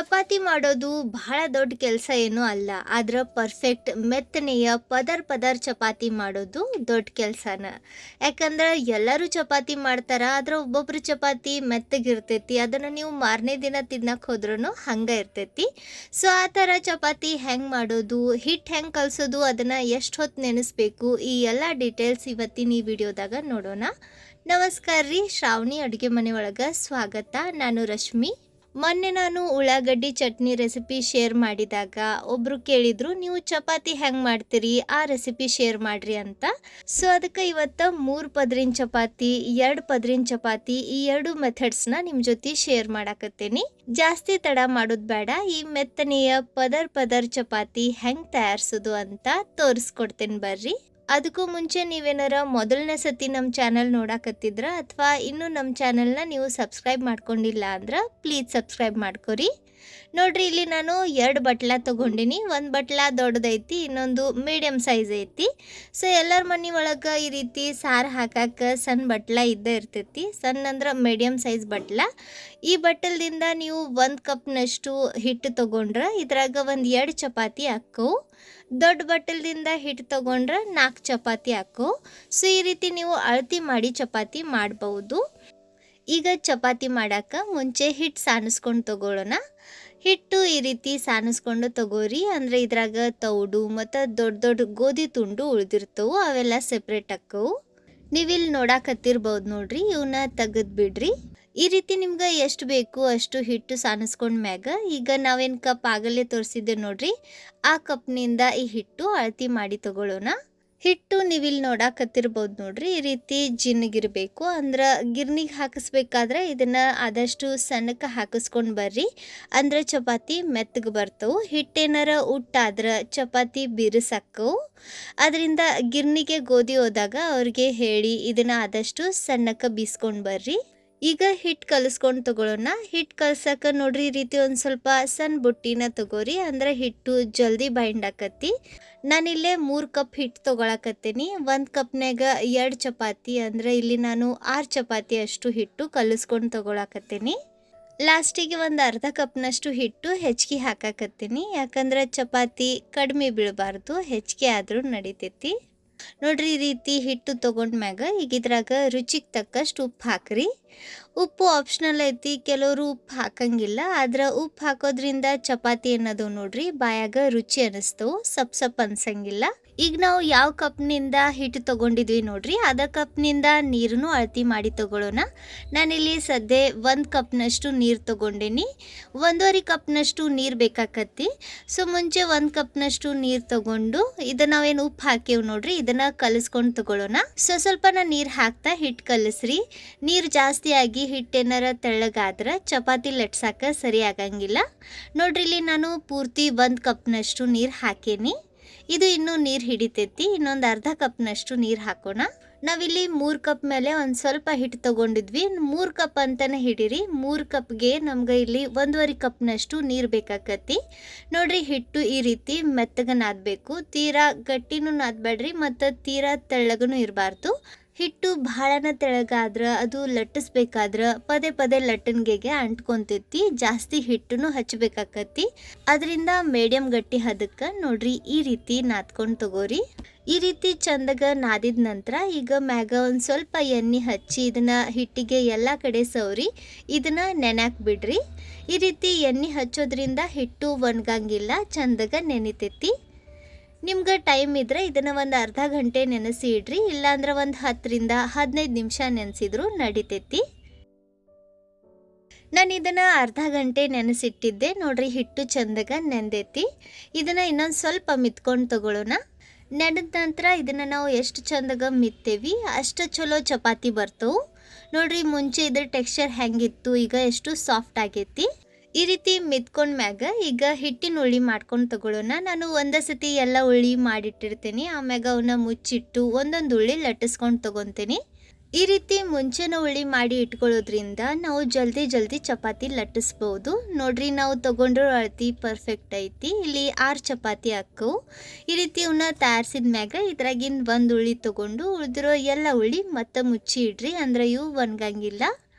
ಚಪಾತಿ ಮಾಡೋದು ಬಹಳ ದೊಡ್ಡ ಕೆಲಸ ಏನೂ ಅಲ್ಲ. ಆದ್ರೆ ಪರ್ಫೆಕ್ಟ್ ಮೆತ್ತನೆಯ ಪದರ್ ಚಪಾತಿ ಮಾಡೋದು ದೊಡ್ಡ ಕೆಲಸನ. ಯಾಕಂದ್ರೆ ಎಲ್ಲರೂ ಚಪಾತಿ ಮಾಡ್ತಾರ, ಆದ್ರೆ ಒಬ್ಬೊಬ್ರು ಚಪಾತಿ ಮೆತ್ತಗಿರ್ತೈತಿ. ಅದನ್ನು ನೀವು ಮಾರನೇ ದಿನ ತಿನ್ನಕ್ಕೆ ಹೋದ್ರೂ ಹಂಗೆ ಇರ್ತೈತಿ. ಸೊ ಆ ಥರ ಚಪಾತಿ ಹೆಂಗೆ ಮಾಡೋದು, ಹಿಟ್ಟು ಹೆಂಗೆ ಕಲಸೋದು, ಅದನ್ನು ಎಷ್ಟು ಹೊತ್ತು ನೆನೆಸ್ಬೇಕು, ಈ ಎಲ್ಲ ಡೀಟೇಲ್ಸ್ ಇವತ್ತಿನ ಈ ವಿಡಿಯೋದಾಗ ನೋಡೋಣ. ನಮಸ್ಕಾರ ರೀ, ಶ್ರಾವಣಿ ಅಡುಗೆ ಮನೆ ಒಳಗೆ ಸ್ವಾಗತ. ನಾನು ರಶ್ಮಿ. ಮೊನ್ನೆ ನಾನು ಉಳ್ಳಾಗಡ್ಡಿ ಚಟ್ನಿ ರೆಸಿಪಿ ಶೇರ್ ಮಾಡಿದಾಗ ಒಬ್ರು ಕೇಳಿದ್ರು, ನೀವು ಚಪಾತಿ ಹೆಂಗೆ ಮಾಡ್ತೀರಿ, ಆ ರೆಸಿಪಿ ಶೇರ್ ಮಾಡ್ರಿ ಅಂತ. ಸೊ ಅದಕ್ಕೆ ಇವತ್ತು 3 ಪದರಿನ ಚಪಾತಿ, 2 ಪದರಿನ ಚಪಾತಿ, ಈ 2 ಮೆಥಡ್ಸ್ನ ನಿಮ್ಮ ಜೊತೆ ಶೇರ್ ಮಾಡಾಕತ್ತೇನಿ. ಜಾಸ್ತಿ ತಡ ಮಾಡೋದು ಬೇಡ. ಈ ಮೆತ್ತನೆಯ ಪದರ್ ಚಪಾತಿ ಹೆಂಗೆ ತಯಾರಿಸೋದು ಅಂತ ತೋರಿಸ್ಕೊಡ್ತೇನೆ ಬರ್ರಿ. ಅದಕ್ಕೂ ಮುಂಚೆ ನೀವೇನಾರ ಮೊದಲನೇ ಸತಿ ನಮ್ಮ ಚಾನಲ್ ನೋಡಾಕತ್ತಿದ್ರ ಅಥವಾ ಇನ್ನೂ ನಮ್ಮ ಚಾನಲ್ನ ನೀವು ಸಬ್ಸ್ಕ್ರೈಬ್ ಮಾಡ್ಕೊಂಡಿಲ್ಲ ಅಂದ್ರೆ ಪ್ಲೀಸ್ ಸಬ್ಸ್ಕ್ರೈಬ್ ಮಾಡ್ಕೊರಿ. ನೋಡ್ರಿ, ಇಲ್ಲಿ ನಾನು 2 ಬಟ್ಲ ತೊಗೊಂಡಿನಿ. ಒಂದು ಬಟ್ಲ ದೊಡ್ಡದೈತಿ, ಇನ್ನೊಂದು ಮೀಡಿಯಮ್ ಸೈಜ್ ಐತಿ. ಸೊ ಎಲ್ಲರ ಮನೆ ಒಳಗೆ ಈ ರೀತಿ ಸಾರು ಹಾಕಕ್ಕೆ ಸಣ್ಣ ಬಟ್ಲ ಇದ್ದೇ ಇರ್ತೈತಿ. ಸಣ್ಣ ಅಂದ್ರೆ ಮೀಡಿಯಮ್ ಸೈಜ್ ಬಟ್ಲ. ಈ ಬಟ್ಟಲದಿಂದ ನೀವು 1 ಕಪ್ನಷ್ಟು ಹಿಟ್ಟು ತೊಗೊಂಡ್ರೆ ಇದ್ರಾಗ ಒಂದು 2 ಚಪಾತಿ ಹಾಕವು. ದೊಡ್ಡ ಬಟ್ಟಲದಿಂದ ಹಿಟ್ಟು ತೊಗೊಂಡ್ರೆ 4 ಚಪಾತಿ ಹಾಕವು. ಸೊ ಈ ರೀತಿ ನೀವು ಅಳತಿ ಮಾಡಿ ಚಪಾತಿ ಮಾಡ್ಬೋದು. ಈಗ ಚಪಾತಿ ಮಾಡೋಕೆ ಮುಂಚೆ ಹಿಟ್ಟು ಸಾನಿಸ್ಕೊಂಡು ತಗೊಳ್ಳೋಣ. ಹಿಟ್ಟು ಈ ರೀತಿ ಸಾನಿಸ್ಕೊಂಡು ತಗೋರಿ. ಅಂದರೆ ಇದ್ರಾಗ ತೌಡು ಮತ್ತು ದೊಡ್ಡ ಗೋಧಿ ತುಂಡು ಉಳಿದಿರ್ತವು, ಅವೆಲ್ಲ ಸೆಪ್ರೇಟ್ ಹಾಕವು. ನೀವಿಲ್ಲಿ ನೋಡಾಕತ್ತಿರ್ಬೋದು ನೋಡ್ರಿ, ಇವನ್ನ ತೆಗೆದು ಬಿಡ್ರಿ. ಈ ರೀತಿ ನಿಮ್ಗೆ ಎಷ್ಟು ಬೇಕು ಅಷ್ಟು ಹಿಟ್ಟು ಸಾನಿಸ್ಕೊಂಡ ಮ್ಯಾಗ ಈಗ ನಾವೇನು ಕಪ್ ಆಗಲೇ ತೋರಿಸಿದ್ದೆ ನೋಡ್ರಿ, ಆ ಕಪ್ನಿಂದ ಈ ಹಿಟ್ಟು ಅಳತಿ ಮಾಡಿ ತಗೊಳ್ಳೋಣ. ಹಿಟ್ಟು ನೀವಿಲ್ಲಿ ನೋಡಾಕತ್ತಿರ್ಬೋದು ನೋಡ್ರಿ, ಈ ರೀತಿ ಜಿನ್ನಗಿರಬೇಕು. ಅಂದ್ರೆ ಗಿರ್ನಿಗೆ ಹಾಕಿಸ್ಬೇಕಾದ್ರೆ ಇದನ್ನು ಆದಷ್ಟು ಸಣ್ಣಕ್ಕೆ ಹಾಕಿಸ್ಕೊಂಡು ಬರ್ರಿ. ಅಂದ್ರೆ ಚಪಾತಿ ಮೆತ್ತಗೆ ಬರ್ತವು. ಹಿಟ್ಟೇನಾರ ಉಟ್ಟಾದ್ರೆ ಚಪಾತಿ ಬಿರುಸಾಕ್ಕವು. ಅದರಿಂದ ಗಿರ್ನಿಗೆ ಗೋಧಿ ಹೋದಾಗ ಅವ್ರಿಗೆ ಹೇಳಿ ಇದನ್ನು ಆದಷ್ಟು ಸಣ್ಣಕ್ಕೆ ಬೀಸ್ಕೊಂಡು ಬರ್ರಿ. ಈಗ ಹಿಟ್ಟು ಕಲಿಸ್ಕೊಂಡು ತಗೊಳ್ಳೋಣ. ಹಿಟ್ಟು ಕಲ್ಸಕ್ಕೆ ನೋಡ್ರಿ, ಈ ರೀತಿ ಒಂದು ಸ್ವಲ್ಪ ಸಣ್ಣ ಬುಟ್ಟಿನ ತಗೋರಿ. ಅಂದ್ರೆ ಹಿಟ್ಟು ಜಲ್ದಿ ಬೈಂಡ್ ಆಕತಿ. ನಾನಿಲ್ಲೇ 3 ಕಪ್ ಹಿಟ್ಟು ತೊಗೊಳಕತ್ತೀನಿ. 1 ಕಪ್ನಾಗ 2 ಚಪಾತಿ, ಅಂದರೆ ಇಲ್ಲಿ ನಾನು 6 ಚಪಾತಿ ಅಷ್ಟು ಹಿಟ್ಟು ಕಲಿಸ್ಕೊಂಡು ತೊಗೊಳಕತ್ತೀನಿ. ಲಾಸ್ಟಿಗೆ ಒಂದು ಅರ್ಧ ಕಪ್ನಷ್ಟು ಹಿಟ್ಟು ಹೆಚ್ಚಿಗೆ ಹಾಕಾಕತ್ತೀನಿ. ಯಾಕಂದ್ರೆ ಚಪಾತಿ ಕಡಿಮೆ ಬೀಳಬಾರ್ದು, ಹೆಚ್ಚಿಗೆ ಆದರೂ ನಡಿತೈತಿ. ನೋಡ್ರಿ, ಈ ರೀತಿ ಹಿಟ್ಟು ತೊಗೊಂಡ್ಮ್ಯಾಗ ಈಗ ಇದ್ರಾಗ ರುಚಿಗೆ ತಕ್ಕಷ್ಟು ಉಪ್ಪು ಹಾಕ್ರಿ. ಉಪ್ಪು ಆಪ್ಷನಲ್ ಐತಿ, ಕೆಲವರು ಉಪ್ಪು ಹಾಕಂಗಿಲ್ಲ. ಆದ್ರೆ ಉಪ್ಪು ಹಾಕೋದ್ರಿಂದ ಚಪಾತಿ ಅನ್ನೋದು ನೋಡ್ರಿ ಬಾಯಾಗ ರುಚಿ ಅನ್ನಿಸ್ತವು, ಸಪ್ ಅನ್ಸಂಗಿಲ್ಲ. ಈಗ ನಾವು ಯಾವ ಕಪ್ನಿಂದ ಹಿಟ್ಟು ತೊಗೊಂಡಿದ್ವಿ ನೋಡ್ರಿ, ಅದ ಕಪ್ನಿಂದ ನೀರನ್ನು ಅಳತಿ ಮಾಡಿ ತಗೊಳ್ಳೋಣ. ನಾನಿಲ್ಲಿ ಸದ್ಯ 1 ಕಪ್ನಷ್ಟು ನೀರು ತೊಗೊಂಡೇನಿ. 1.5 ಕಪ್ನಷ್ಟು ನೀರು ಬೇಕಾಕತ್ತಿ. ಸೊ ಮುಂಚೆ 1 ಕಪ್ನಷ್ಟು ನೀರು ತೊಗೊಂಡು ಇದನ್ನ ನಾವೇನು ಉಪ್ಪು ಹಾಕೇವು ನೋಡ್ರಿ, ಇದನ್ನ ಕಲಿಸ್ಕೊಂಡು ತಗೊಳ್ಳೋಣ. ಸ್ವಲ್ಪ ನೀರು ಹಾಕ್ತಾ ಹಿಟ್ಟು ಕಲಿಸ್ರಿ. ನೀರು ಜಾಸ್ತಿ ಆಗಿ ಹಿಟ್ಟೇನಾರ ತೆಳ್ಳಗಾದ್ರೆ ಚಪಾತಿ ಲಟ್ಸಾಕ ಸರಿ ಆಗಂಗಿಲ್ಲ. ನೋಡ್ರಿ, ಇಲ್ಲಿ ನಾನು ಪೂರ್ತಿ 1 ಕಪ್ನಷ್ಟು ನೀರು ಹಾಕೇನಿ. ಇದು ಇನ್ನೂ ನೀರು ಹಿಡಿತೈತಿ. ಇನ್ನೊಂದು ಅರ್ಧ ಕಪ್ನಷ್ಟು ನೀರು ಹಾಕೋಣ. ನಾವಿಲ್ಲಿ 3 ಕಪ್ ಮೇಲೆ ಒಂದು ಸ್ವಲ್ಪ ಹಿಟ್ಟು ತೊಗೊಂಡಿದ್ವಿ. 3 ಕಪ್ ಅಂತಲೇ ಹಿಡೀರಿ. 3 ಕಪ್ಗೆ ನಮ್ಗೆ ಇಲ್ಲಿ 1.5 ಕಪ್ನಷ್ಟು ನೀರು ಬೇಕಾಕತಿ. ನೋಡ್ರಿ, ಹಿಟ್ಟು ಈ ರೀತಿ ಮೆತ್ತಗೆ ನಾದಬೇಕು. ತೀರಾ ಗಟ್ಟಿನೂ ನಾದಬೇಡ್ರಿ ಮತ್ತು ತೀರಾ ತೆಳ್ಳಗೂ ಇರಬಾರ್ದು. ಹಿಟ್ಟು ಬಹಳನ ತೆಳಗಾದ್ರೆ ಅದು ಲಟ್ಟಿಸ್ಬೇಕಾದ್ರೆ ಪದೇ ಲಟ್ಟಣಿಗೆಗೆ ಅಂಟ್ಕೊಂತೈತಿ. ಜಾಸ್ತಿ ಹಿಟ್ಟನ್ನು ಹಚ್ಚಬೇಕಾಕತಿ. ಅದರಿಂದ ಮೀಡಿಯಂ ಗಟ್ಟಿ ಹದಕ್ಕೆ ನೋಡ್ರಿ ಈ ರೀತಿ ನಾದ್ಕೊಂಡು ತಗೋರಿ. ಈ ರೀತಿ ಚಂದಗ ನಾದಿದ ನಂತರ ಈಗ ಮ್ಯಾಗ ಒಂದು ಸ್ವಲ್ಪ ಎಣ್ಣೆ ಹಚ್ಚಿ ಇದನ್ನ ಹಿಟ್ಟಿಗೆ ಎಲ್ಲ ಕಡೆ ಸವರಿ ಇದನ್ನ ನೆನ್ಯಾಕ್ ಬಿಡ್ರಿ. ಈ ರೀತಿ ಎಣ್ಣೆ ಹಚ್ಚೋದ್ರಿಂದ ಹಿಟ್ಟು ಒಣಗಂಗಿಲ್ಲ, ಚಂದಗ ನೆನಿತೈತಿ. ನಿಮ್ಗೆ ಟೈಮ್ ಇದ್ರೆ ಇದನ್ನು ಒಂದು ಅರ್ಧ ಗಂಟೆ ನೆನೆಸಿ ಇಡ್ರಿ. ಇಲ್ಲಾಂದ್ರೆ ಒಂದು 10ರಿಂದ 15 ನಿಮಿಷ ನೆನೆಸಿದ್ರು ನಡಿತೈತಿ. ನಾನು ಇದನ್ನು ಅರ್ಧ ಗಂಟೆ ನೆನೆಸಿಟ್ಟಿದ್ದೆ. ನೋಡ್ರಿ, ಹಿಟ್ಟು ಚಂದಗ ನೆಂದೈತಿ. ಇದನ್ನು ಇನ್ನೊಂದು ಸ್ವಲ್ಪ ಮಿತ್ಕೊಂಡು ತಗೊಳ್ಳೋಣ. ನೆನೆದ ನಂತರ ಇದನ್ನು ನಾವು ಎಷ್ಟು ಚಂದಗ ಮಿತ್ತೇವಿ ಅಷ್ಟು ಚಲೋ ಚಪಾತಿ ಬರ್ತವು. ನೋಡ್ರಿ, ಮುಂಚೆ ಇದ್ರ ಟೆಕ್ಸ್ಚರ್ ಹೆಂಗಿತ್ತು, ಈಗ ಎಷ್ಟು ಸಾಫ್ಟ್ ಆಗೈತಿ. ಈ ರೀತಿ ಮಿತ್ಕೊಂಡ್ ಮ್ಯಾಗ ಈಗ ಹಿಟ್ಟಿನ ಉಳ್ಳಿ ಮಾಡ್ಕೊಂಡು ತಗೊಳ್ಳೋಣ. ನಾನು ಒಂದೇ ಸತಿ ಎಲ್ಲ ಉಳ್ಳಿ ಮಾಡಿಟ್ಟಿರ್ತೀನಿ. ಆಮ್ಯಾಗ ಅವನ್ನ ಮುಚ್ಚಿಟ್ಟು ಒಂದೊಂದು ಉಳ್ಳಿ ಲಟ್ಟಿಸ್ಕೊಂಡು ತಗೊತೀನಿ. ಈ ರೀತಿ ಮುಂಚೆನ ಉಳ್ಳಿ ಮಾಡಿ ಇಟ್ಕೊಳ್ಳೋದ್ರಿಂದ ನಾವು ಜಲ್ದಿ ಚಪಾತಿ ಲಟ್ಟಿಸ್ಬೋದು. ನೋಡ್ರಿ, ನಾವು ತಗೊಂಡ್ರೋ ಅಳತಿ ಪರ್ಫೆಕ್ಟ್ ಐತಿ. ಇಲ್ಲಿ 6 ಚಪಾತಿ ಹಾಕವು. ಈ ರೀತಿ ಇವನ್ನ ತಯಾರಿಸಿದ ಮ್ಯಾಗ ಇದ್ರಾಗಿನ 1 ಉಳ್ಳಿ ತಗೊಂಡು ಉಳಿದಿರೋ ಎಲ್ಲ ಉಳ್ಳಿ ಮತ್ತೆ ಮುಚ್ಚಿ ಇಡ್ರಿ. ಅಂದ್ರೆ ಇವು ಒಣಗಂಗಿಲ್ಲ.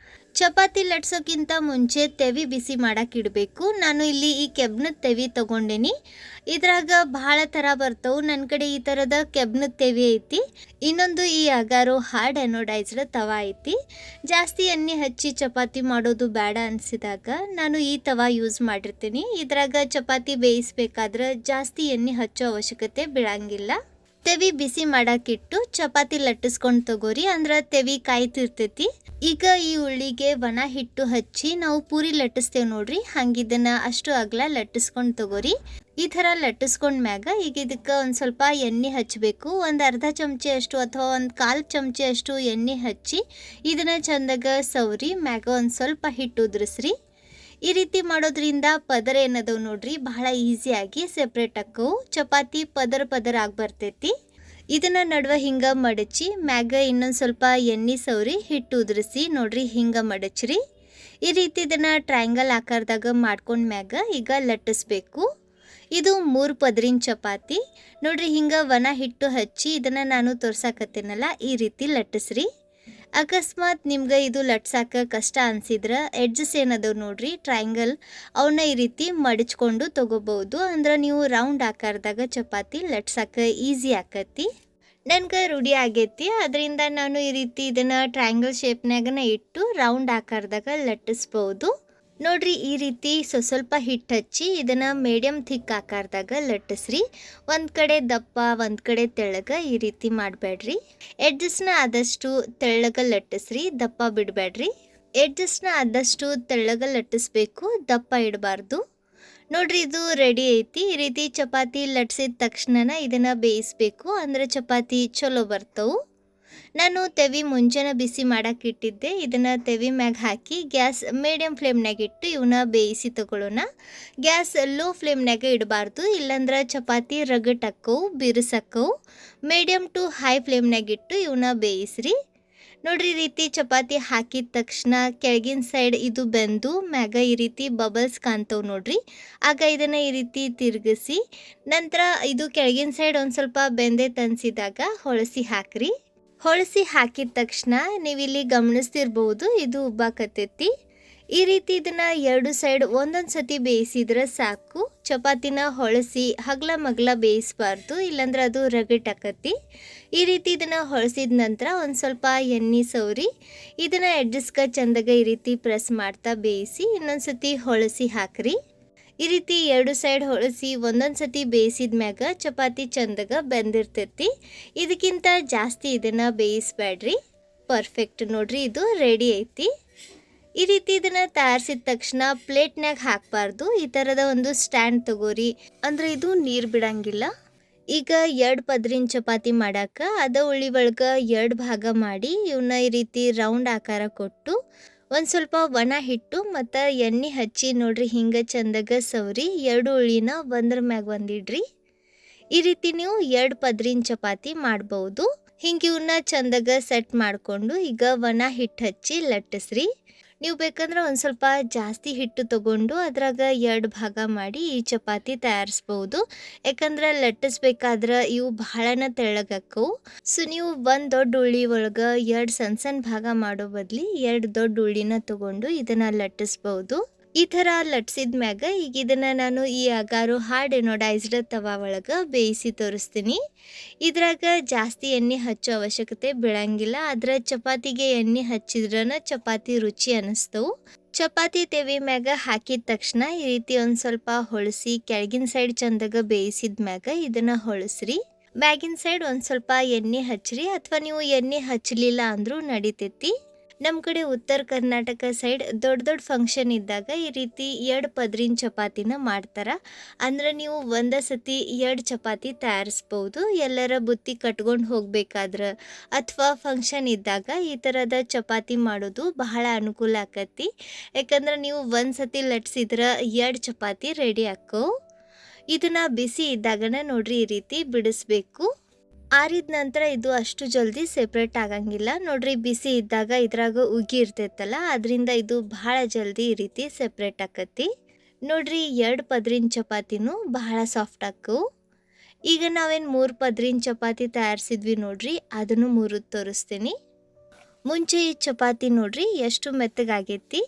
ಚಪಾತಿ ಲಟ್ಸೋಕ್ಕಿಂತ ಮುಂಚೆ ತೆವಿ ಬಿಸಿ ಮಾಡಕ್ಕೆ ಇಡಬೇಕು. ನಾನು ಇಲ್ಲಿ ಈ ಕೆಬ್ನದ ತೆವಿ ತೊಗೊಂಡೇನಿ. ಇದ್ರಾಗ ಭಾಳ ಥರ ಬರ್ತವೆ. ನನ್ನ ಕಡೆ ಈ ಥರದ ಕೆಬ್ನದ ತೆವಿ ಐತಿ. ಇನ್ನೊಂದು ಈ ಅಗಾರೋ ಹಾರ್ಡ್ ಅನೋಡೈಸ್ಡ್ ತವಾ ಐತಿ. ಜಾಸ್ತಿ ಎಣ್ಣೆ ಹಚ್ಚಿ ಚಪಾತಿ ಮಾಡೋದು ಬೇಡ ಅನಿಸಿದಾಗ ನಾನು ಈ ತವಾ ಯೂಸ್ ಮಾಡಿರ್ತೀನಿ. ಇದ್ರಾಗ ಚಪಾತಿ ಬೇಯಿಸ್ಬೇಕಾದ್ರೆ ಜಾಸ್ತಿ ಎಣ್ಣೆ ಹಚ್ಚೋ ಅವಶ್ಯಕತೆ ಬೀಳಂಗಿಲ್ಲ. ತೆವಿ ಬಿಸಿ ಮಾಡಾಕಿಟ್ಟು ಚಪಾತಿ ಲಟ್ಟಿಸ್ಕೊಂಡು ತಗೋರಿ, ಅಂದ್ರೆ ತೆವಿ ಕಾಯ್ತಿರ್ತೈತಿ. ಈಗ ಈ ಉಳ್ಳಿಗೆ ಒಣ ಹಿಟ್ಟು ಹಚ್ಚಿ ನಾವು ಪೂರಿ ಲಟ್ಟಿಸ್ತೇವೆ ನೋಡ್ರಿ, ಹಂಗಿದನ್ನ ಅಷ್ಟು ಅಗಲ ಲಟ್ಟಿಸ್ಕೊಂಡು ತಗೋರಿ. ಈ ಥರ ಲಟ್ಟಿಸ್ಕೊಂಡ್ ಮ್ಯಾಗ ಈಗ ಇದಕ್ಕೆ ಒಂದು ಸ್ವಲ್ಪ ಎಣ್ಣೆ ಹಚ್ಚಬೇಕು. ಒಂದು ಅರ್ಧ ಚಮಚೆ ಅಷ್ಟು ಅಥವಾ ಒಂದು 1/4 ಚಮಚೆ ಅಷ್ಟು ಎಣ್ಣೆ ಹಚ್ಚಿ ಇದನ್ನ ಚಂದಾಗ ಸವರಿ ಮ್ಯಾಗ ಒಂದು ಸ್ವಲ್ಪ ಹಿಟ್ಟು ಉದುರಿಸ್ರಿ. ಈ ರೀತಿ ಮಾಡೋದ್ರಿಂದ ಪದರ ಏನದವು ನೋಡ್ರಿ ಬಹಳ ಈಸಿಯಾಗಿ ಸೆಪ್ರೇಟ್ ಆಕ್ಕವು. ಚಪಾತಿ ಪದರ ಪದರ ಆಗಿ ಬರ್ತೈತಿ. ಇದನ್ನ ನಡುವೆ ಹಿಂಗ ಮಡಚಿ ಮ್ಯಾಗ ಇನ್ನೊಂದು ಸ್ವಲ್ಪ ಎಣ್ಣೆ ಸವರಿ ಹಿಟ್ಟು ಉದುರಿಸಿ ನೋಡ್ರಿ ಹಿಂಗ ಮಡಚ್ರಿ. ಈ ರೀತಿ ಇದನ್ನ ಟ್ರಯಾಂಗಲ್ ಆಕಾರದಾಗ ಮಾಡ್ಕೊಂಡ್ ಮ್ಯಾಗ ಈಗ ಲಟ್ಟಿಸ್ಬೇಕು. ಇದು 3 ಪದರಿನ ಚಪಾತಿ ನೋಡ್ರಿ. ಹಿಂಗ ಒಣ ಹಿಟ್ಟು ಹಚ್ಚಿ ಇದನ್ನ ನಾನು ತೋರ್ಸಾಕತ್ತೇನಲ್ಲ ಈ ರೀತಿ ಲಟ್ಟಿಸ್ರಿ. ಅಕಸ್ಮಾತ್ ನಿಮ್ಗೆ ಇದು ಲಟ್ಸಾಕ ಕಷ್ಟ ಅನ್ಸಿದ್ರೆ ಎಡ್ಜಸ್ ಏನದವು ನೋಡ್ರಿ ಟ್ರಯಾಂಗಲ್, ಅವನ್ನ ಈ ರೀತಿ ಮಡಚ್ಕೊಂಡು ತಗೋಬಹುದು. ಅಂದ್ರೆ ನೀವು ರೌಂಡ್ ಆಕಾರದಾಗ ಚಪಾತಿ ಲಟ್ಸಾಕ ಈಸಿ ಆಕತಿ. ನನ್ಗೆ ರೂಢಿ ಆಗೈತಿ, ಅದರಿಂದ ನಾನು ಈ ರೀತಿ ಇದನ್ನ ಟ್ರಯಾಂಗಲ್ ಶೇಪ್ನಾಗನ ಇಟ್ಟು ರೌಂಡ್ ಆಕಾರದಾಗ ಲಟ್ಟಿಸ್ಬೋದು. ನೋಡ್ರಿ ಈ ರೀತಿ ಸ್ವಲ್ಪ ಹಿಟ್ಟು ಹಚ್ಚಿ ಇದನ್ನ ಮೀಡಿಯಂ ಥಿಕ್ ಆಕಾರದಾಗ ಲಟ್ಟಿಸ್ರಿ. ಒಂದು ಕಡೆ ದಪ್ಪ ಒಂದು ಕಡೆ ತೆಳ್ಳಗ ಈ ರೀತಿ ಮಾಡಬೇಡ್ರಿ. ಎಡ್ಜಸ್ನ ಆದಷ್ಟು ತೆಳ್ಳಗ ಲಟ್ಟಿಸ್ರಿ, ದಪ್ಪ ಬಿಡಬೇಡ್ರಿ. ಎಡ್ಜಸ್ನ ಆದಷ್ಟು ತೆಳ್ಳಗ ಲಟ್ಟಿಸ್ಬೇಕು, ದಪ್ಪ ಇಡಬಾರ್ದು. ನೋಡ್ರಿ ಇದು ರೆಡಿ ಐತಿ. ಈ ರೀತಿ ಚಪಾತಿ ಲಟ್ಸಿದ ತಕ್ಷಣ ಇದನ್ನ ಬೇಯಿಸ್ಬೇಕು, ಅಂದ್ರೆ ಚಪಾತಿ ಚಲೋ ಬರ್ತವು. ನಾನು ತೆವಿ ಮುಂಚೆನ ಬಿಸಿ ಮಾಡಕ್ಕೆ ಇಟ್ಟಿದ್ದೆ. ಇದನ್ನ ತೆವಿ ಮ್ಯಾಗ ಹಾಕಿ ಗ್ಯಾಸ್ ಮೀಡಿಯಂ ಫ್ಲೇಮ್ನಾಗ ಇಟ್ಟು ಇವನ್ನ ಬೇಯಿಸಿ ತಗೊಳ್ಳೋಣ. ಗ್ಯಾಸ್ ಲೋ ಫ್ಲೇಮ್ನಾಗ ಇಡಬಾರ್ದು, ಇಲ್ಲಾಂದ್ರೆ ಚಪಾತಿ ರಗಟಕ್ಕವು ಬಿರುಸಕ್ಕವು. ಮೀಡಿಯಂ ಟು ಹೈ ಫ್ಲೇಮ್ನಾಗ ಇಟ್ಟು ಇವನ್ನ ಬೇಯಿಸ್ರಿ. ನೋಡ್ರಿ ಈ ರೀತಿ ಚಪಾತಿ ಹಾಕಿದ ತಕ್ಷಣ ಕೆಳಗಿನ ಸೈಡ್ ಇದು ಬೆಂದು ಮ್ಯಾಗ ಈ ರೀತಿ ಬಬಲ್ಸ್ ಕಾಣ್ತವೆ ನೋಡ್ರಿ. ಆಗ ಇದನ್ನ ಈ ರೀತಿ ತಿರುಗಿಸಿ ನಂತರ ಇದು ಕೆಳಗಿನ ಸೈಡ್ ಒಂದು ಸ್ವಲ್ಪ ಬೆಂದೆ ತನ್ಸಿದಾಗ ಹೊಳಸಿ ಹಾಕ್ರಿ. ಹೊಳಸಿ ಹಾಕಿದ ತಕ್ಷಣ ನೀವಿಲ್ಲಿ ಗಮನಿಸ್ತಿರ್ಬೋದು ಇದು ಉಬ್ಬಾಕತ್ತೈತಿ. ಈ ರೀತಿ ಇದನ್ನ 2 ಸೈಡ್ ಒಂದೊಂದು ಸತಿ ಬೇಯಿಸಿದ್ರೆ ಸಾಕು. ಚಪಾತಿನ ಹೊಳಸಿ ಹಗ್ಲ ಮಗ್ಲ ಬೇಯಿಸಬಾರ್ದು, ಇಲ್ಲಾಂದ್ರೆ ಅದು ರಗಟಾಕತಿ. ಈ ರೀತಿ ಇದನ್ನ ಹೊಳಸಿದ ನಂತರ ಒಂದು ಸ್ವಲ್ಪ ಎಣ್ಣೆ ಸವರಿ ಇದನ್ನ ಎಡ್ಜಸ್ಗೆ ಚಂದಾಗ ಈ ರೀತಿ ಪ್ರೆಸ್ ಮಾಡ್ತಾ ಬೇಯಿಸಿ ಇನ್ನೊಂದು ಸತಿ ಹೊಳಸಿ ಹಾಕ್ರಿ. ಈ ರೀತಿ 2 ಸೈಡ್ ಹೊಳಸಿ ಒಂದೊಂದು ಸತಿ ಬೇಯಿಸಿದ ಮ್ಯಾಗ ಚಪಾತಿ ಚಂದಾಗ ಬೆಂದಿರ್ತೈತಿ. ಇದಕ್ಕಿಂತ ಜಾಸ್ತಿ ಇದನ್ನ ಬೇಯಿಸ್ಬೇಡ್ರಿ. ಪರ್ಫೆಕ್ಟ್ ನೋಡ್ರಿ ಇದು ರೆಡಿ ಐತಿ. ಈ ರೀತಿ ಇದನ್ನ ತಯಾರಿಸಿದ ತಕ್ಷಣ ಪ್ಲೇಟ್ನಾಗ ಹಾಕಬಾರ್ದು. ಈ ಥರದ ಒಂದು ಸ್ಟ್ಯಾಂಡ್ ತಗೋರಿ, ಅಂದ್ರೆ ಇದು ನೀರು ಬಿಡಂಗಿಲ್ಲ. ಈಗ 2 ಪದರಿನ ಚಪಾತಿ ಮಾಡಾಕ ಅದ ಉಳ್ಳಿ ಒಳಗೆ 2 ಭಾಗ ಮಾಡಿ ಇವನ್ನ ಈ ರೀತಿ ರೌಂಡ್ ಆಕಾರ ಕೊಟ್ಟು ಒಂದು ಸ್ವಲ್ಪ ಒಣ ಹಿಟ್ಟು ಮತ್ತು ಎಣ್ಣೆ ಹಚ್ಚಿ ನೋಡ್ರಿ ಹಿಂಗೆ ಚಂದಾಗ ಸವರಿ 2 ಉಳ್ಳಿನ ಒಂದ್ರ ಮ್ಯಾಗ ಒಂದಿಡ್ರಿ. ಈ ರೀತಿ ನೀವು 2 ಪದರಿನ ಚಪಾತಿ ಮಾಡ್ಬೋದು. ಹಿಂಗೆ ಇವನ್ನ ಚಂದಾಗ ಸೆಟ್ ಮಾಡಿಕೊಂಡು ಈಗ ಒಣ ಹಿಟ್ಟು ಹಚ್ಚಿ ಲಟ್ಟಿಸ್ರಿ. ನೀವು ಬೇಕಂದ್ರೆ ಒಂದು ಸ್ವಲ್ಪ ಜಾಸ್ತಿ ಹಿಟ್ಟು ತಗೊಂಡು ಅದ್ರಾಗ 2 ಭಾಗ ಮಾಡಿ ಈ ಚಪಾತಿ ತಯಾರಿಸ್ಬೋದು. ಯಾಕಂದ್ರೆ ಲಟ್ಟಿಸ್ಬೇಕಾದ್ರೆ ಇವು ಬಹಳನ ತೆಳ್ಳಗಾಕವು. ಸೊ ನೀವು ಒಂದು ದೊಡ್ಡ ಉಳ್ಳಿ ಒಳಗೆ 2 ಸಣ್ಣ ಸಣ್ಣ ಭಾಗ ಮಾಡೋ ಬದಲಿ 2 ದೊಡ್ಡ ಉಳ್ಳಿನ ತಗೊಂಡು ಇದನ್ನ ಲಟ್ಟಿಸ್ಬೋದು. ಈ ಥರ ಲಟ್ಸಿದ ಮ್ಯಾಗ ಈಗ ಇದನ್ನು ನಾನು ಈ ಅಗಾರೋ ಹಾರ್ಡ್ ಎನೋಡೈಸ್ಡ್ ತವಾ ಒಳಗೆ ಬೇಯಿಸಿ ತೋರಿಸ್ತೀನಿ. ಇದ್ರಾಗ ಜಾಸ್ತಿ ಎಣ್ಣೆ ಹಚ್ಚೋ ಅವಶ್ಯಕತೆ ಬೀಳಂಗಿಲ್ಲ. ಆದ್ರೆ ಚಪಾತಿಗೆ ಎಣ್ಣೆ ಹಚ್ಚಿದ್ರನ ಚಪಾತಿ ರುಚಿ ಅನ್ನಿಸ್ತವು. ಚಪಾತಿ ತೆವಿ ಮ್ಯಾಗ ಹಾಕಿದ ತಕ್ಷಣ ಈ ರೀತಿ ಒಂದು ಸ್ವಲ್ಪ ಹೊಳಸಿ ಕೆಳಗಿನ ಸೈಡ್ ಚಂದಾಗ ಬೇಯಿಸಿದ ಮ್ಯಾಗ ಇದನ್ನು ಹೊಳಸ್ರಿ. ಮ್ಯಾಗಿನ ಸೈಡ್ ಒಂದು ಸ್ವಲ್ಪ ಎಣ್ಣೆ ಹಚ್ಚ್ರಿ, ಅಥವಾ ನೀವು ಎಣ್ಣೆ ಹಚ್ಚಲಿಲ್ಲ ಅಂದರೂ ನಡಿತೈತಿ. ನಮ್ಮ ಕಡೆ ಉತ್ತರ ಕರ್ನಾಟಕ ಸೈಡ್ ದೊಡ್ಡ ದೊಡ್ಡ ಫಂಕ್ಷನ್ ಇದ್ದಾಗ ಈ ರೀತಿ 2 ಪದರಿನ ಚಪಾತಿನ ಮಾಡ್ತಾರೆ. ಅಂದ್ರೆ ನೀವು ಒಂದೇ ಸತಿ 2 ಚಪಾತಿ ತಯಾರಿಸ್ಬೋದು. ಎಲ್ಲರ ಬುತ್ತಿ ಕಟ್ಕೊಂಡು ಹೋಗ್ಬೇಕಾದ್ರೆ ಅಥವಾ ಫಂಕ್ಷನ್ ಇದ್ದಾಗ ಈ ಥರದ ಚಪಾತಿ ಮಾಡೋದು ಬಹಳ ಅನುಕೂಲ ಆಕತಿ. ಯಾಕಂದ್ರೆ ನೀವು ಒಂದು ಸತಿ ಲಟ್ಸಿದ್ರೆ 2 ಚಪಾತಿ ರೆಡಿ ಆಕ್ಕೋ. ಇದನ್ನು ಬಿಸಿ ಇದ್ದಾಗನ ನೋಡ್ರಿ ಈ ರೀತಿ ಬಿಡಿಸ್ಬೇಕು. ಆರಿದ ನಂತರ ಇದು ಅಷ್ಟು ಜಲ್ದಿ ಸೆಪ್ರೇಟ್ ಆಗಂಗಿಲ್ಲ. ನೋಡ್ರಿ ಬಿಸಿ ಇದ್ದಾಗ ಇದ್ರಾಗ ಉಗಿ ಇರ್ತೈತಲ್ಲ, ಅದರಿಂದ ಇದು ಬಹಳ ಜಲ್ದಿ ಈ ರೀತಿ ಸೆಪ್ರೇಟ್ ಆಕತಿ. ನೋಡ್ರಿ 2 ಪದರಿನ ಚಪಾತಿನೂ ಬಹಳ ಸಾಫ್ಟ್ ಆಕ್ಕವು. ಈಗ ನಾವೇನು 3 ಪದರಿನ ಚಪಾತಿ ತಯಾರಿಸಿದ್ವಿ ನೋಡ್ರಿ, ಅದನ್ನು ಮುರಿದು ತೋರಿಸ್ತೀನಿ. ಮುಂಚೆ ಈ ಚಪಾತಿ ನೋಡ್ರಿ ಎಷ್ಟು ಮೆತ್ತಗಾಗೈತಿ.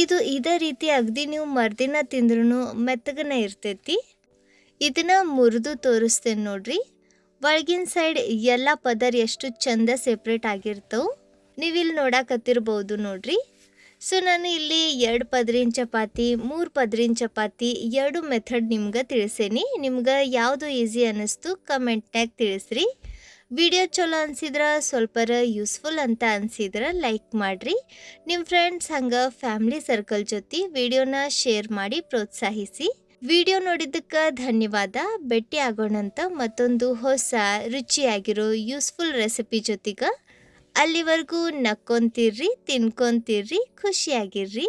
ಇದು ಇದೇ ರೀತಿ ಅಗದಿ ನೀವು ಮರ್ದಿನ ತಿಂದ್ರೂ ಮೆತ್ತಗನೆ ಇರ್ತೈತಿ. ಇದನ್ನ ಮುರಿದು ತೋರಿಸ್ತೇನೆ ನೋಡ್ರಿ. ಒಳಗಿನ ಸೈಡ್ ಎಲ್ಲ ಪದರ್ ಎಷ್ಟು ಚಂದ ಸೆಪ್ರೇಟ್ ಆಗಿರ್ತವೆ. ನೀವಿಲ್ಲಿ ನೋಡಕತ್ತಿರ್ಬೋದು ನೋಡ್ರಿ. ಸೊ ನಾನು ಇಲ್ಲಿ 2 ಪದರಿನ ಚಪಾತಿ 3 ಪದರಿನ ಚಪಾತಿ 2 ಮೆಥಡ್ ನಿಮ್ಗೆ ತಿಳಿಸೇನಿ. ನಿಮ್ಗೆ ಯಾವುದು ಈಸಿ ಅನ್ನಿಸ್ತು ಕಮೆಂಟ್ನಾಗ ತಿಳಿಸ್ರಿ. ವಿಡಿಯೋ ಚಲೋ ಅನ್ಸಿದ್ರೆ ಸ್ವಲ್ಪರ ಯೂಸ್ಫುಲ್ ಅಂತ ಅನ್ಸಿದ್ರೆ ಲೈಕ್ ಮಾಡಿರಿ. ನಿಮ್ಮ ಫ್ರೆಂಡ್ಸ್ ಹಂಗೆ ಫ್ಯಾಮ್ಲಿ ಸರ್ಕಲ್ ಜೊತೆ ವಿಡಿಯೋನ ಶೇರ್ ಮಾಡಿ ಪ್ರೋತ್ಸಾಹಿಸಿ. ವಿಡಿಯೋ ನೋಡಿದ್ದಕ್ಕೆ ಧನ್ಯವಾದ. ಭೇಟಿ ಆಗೋಣಂತ ಮತ್ತೊಂದು ಹೊಸ ರುಚಿಯಾಗಿರೋ ಯೂಸ್ಫುಲ್ ರೆಸಿಪಿ ಜೊತೆಗೆ. ಅಲ್ಲಿವರೆಗೂ ನಕ್ಕೊಂತಿರ್ರಿ, ತಿನ್ಕೊಂತಿರ್ರಿ, ಖುಷಿಯಾಗಿರ್ರಿ.